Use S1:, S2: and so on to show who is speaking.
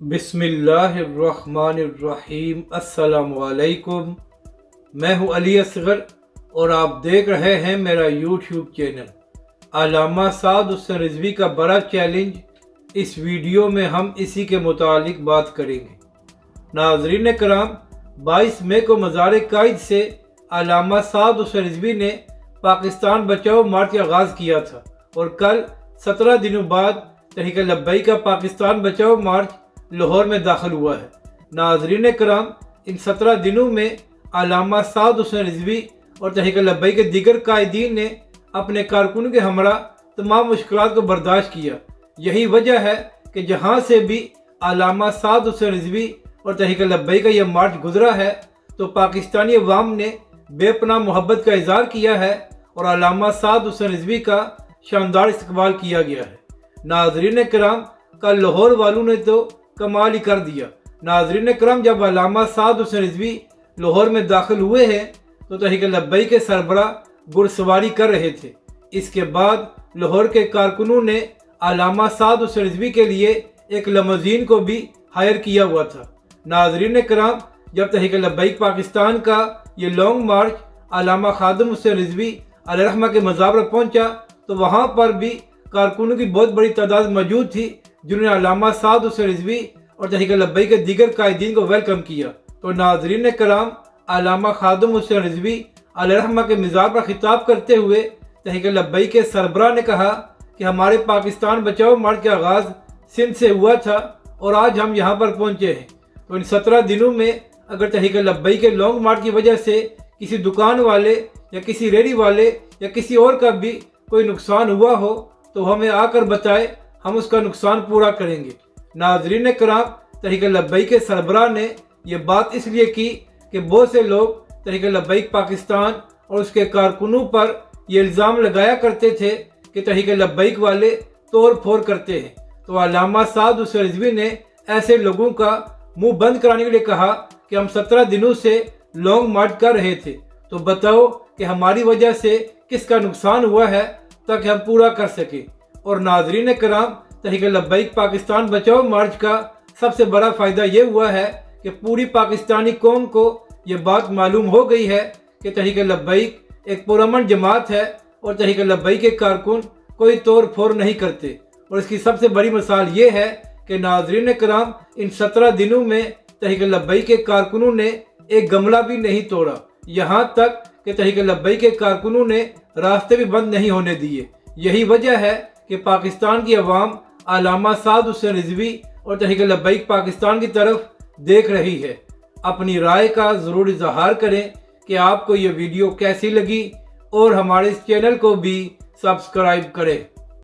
S1: बिस्मिल्लाहिर्रहमानिर्रहीम। अस्सलाम वालेकुम। मैं हूं अली असगर और आप देख रहे हैं मेरा यूट्यूब चैनल। अल्लामा साद हुसैन रिजवी का बड़ा चैलेंज। इस वीडियो में हम इसी के मुतालिक बात करेंगे। नाज़रीन कराम, 22 मई को मज़ार कायद से अल्लामा साद हुसैन रिजवी ने पाकिस्तान बचाओ मार्च का आगाज़ किया था और कल 17 दिनों बाद तहरीक लब्बैक का पाकिस्तान बचाओ मार्च लाहौर में दाखिल हुआ है। नाज़रीन कराम, इन 17 दिनों में अल्लामा साद हुसैन रिजवी और तहरीक लब्बैक के दीगर कायदीन ने अपने कारकुन के हमरा तमाम मुश्किलात को बर्दाश्त किया। यही वजह है कि जहाँ से भी अल्लामा साद हुसैन रिजवी और तहरीक लब्बैक का यह मार्च गुजरा है तो पाकिस्तानी अवाम ने बेपनाह मोहब्बत का इजहार किया है और अल्लामा साद हुसैन रिजवी का शानदार इस्तकबाल किया गया है। नाज़रीन कराम, कल लाहौर वालों ने तो कमाल ही कर दिया। नाज़रीन करम, जब अल्लामा साद हुसैन रिजवी लाहौर में दाखिल हुए हैं तो तहरीक लब्बैक के सरबराह घुड़सवारी कर रहे थे। इसके बाद लाहौर के कारकुनों ने अल्लामा साद हुसैन रिजवी के लिए एक लमोजीन को भी हायर किया हुआ था। नाज़रीन करम, जब तहरीक लब्बैक पाकिस्तान का ये लॉन्ग मार्च अल्लामा खादिम हुसैन रिजवी अलैहिर्रहमा के मज़ार पर पहुँचा तो वहाँ पर भी कारकुनों की बहुत बड़ी तादाद मौजूद थी जिन्होंने अल्लामा साद हुसैन रिजवी और तहरीक लब्बैक के दीगर कायदीन को वेलकम किया। तो नाज़रीन कराम, अल्लामा खादिम हुसैन रिजवी अलैहिर्रहमा के मज़ार पर खिताब करते हुए तहरीक लब्बैक के सरबराह ने कहा कि हमारे पाकिस्तान बचाओ मार्च का आगाज़ सिंध से हुआ था और आज हम यहाँ पर पहुँचे हैं। तो इन 17 दिनों में अगर तहरीक लब्बैक के लॉन्ग मार्च की वजह से किसी दुकान वाले या किसी रेहड़ी वाले या किसी और का भी कोई नुकसान हुआ हो तो हमें आकर बताए, हम उसका नुकसान पूरा करेंगे। नाज़रीन कराम, तहरीक लब्बैक के सरबराह ने यह बात इसलिए की कि बहुत से लोग तहरीक लब्बैक पाकिस्तान और उसके कारकुनों पर यह इल्ज़ाम लगाया करते थे कि तहरीक लब्बैक वाले तोड़ फोड़ करते हैं। तो अल्लामा साद हुसैन रिजवी ने ऐसे लोगों का मुंह बंद कराने के लिए कहा कि हम 17 दिनों से लॉन्ग मार्च कर रहे थे, तो बताओ कि हमारी वजह से किसका नुकसान हुआ है ताकि हम पूरा कर सकें। और नाज़रीन कराम, तहरीक लब्बैक पाकिस्तान बचाओ मार्च का सबसे बड़ा फ़ायदा ये हुआ है कि पूरी पाकिस्तानी कौम को ये बात मालूम हो गई है कि तहरीक लब्बैक एक पुरअमन जमात है और तहरीक लब्बैक के कारकुन कोई तोड़ फोड़ नहीं करते। और इसकी सबसे बड़ी मिसाल ये है कि नाज़रीन कराम, इन 17 दिनों में तहरीक लब्बैक के कारकुनों ने एक गमला भी नहीं तोड़ा। यहाँ तक कि तहरीक लब्बैक के कारकुनों ने रास्ते भी बंद नहीं होने दिए। यही वजह है कि पाकिस्तान की अवाम अल्लामा साद हुसैन रिजवी और तहरीक लब्बैक पाकिस्तान की तरफ देख रही है। अपनी राय का ज़रूर इजहार करें कि आपको ये वीडियो कैसी लगी और हमारे इस चैनल को भी सब्सक्राइब करें।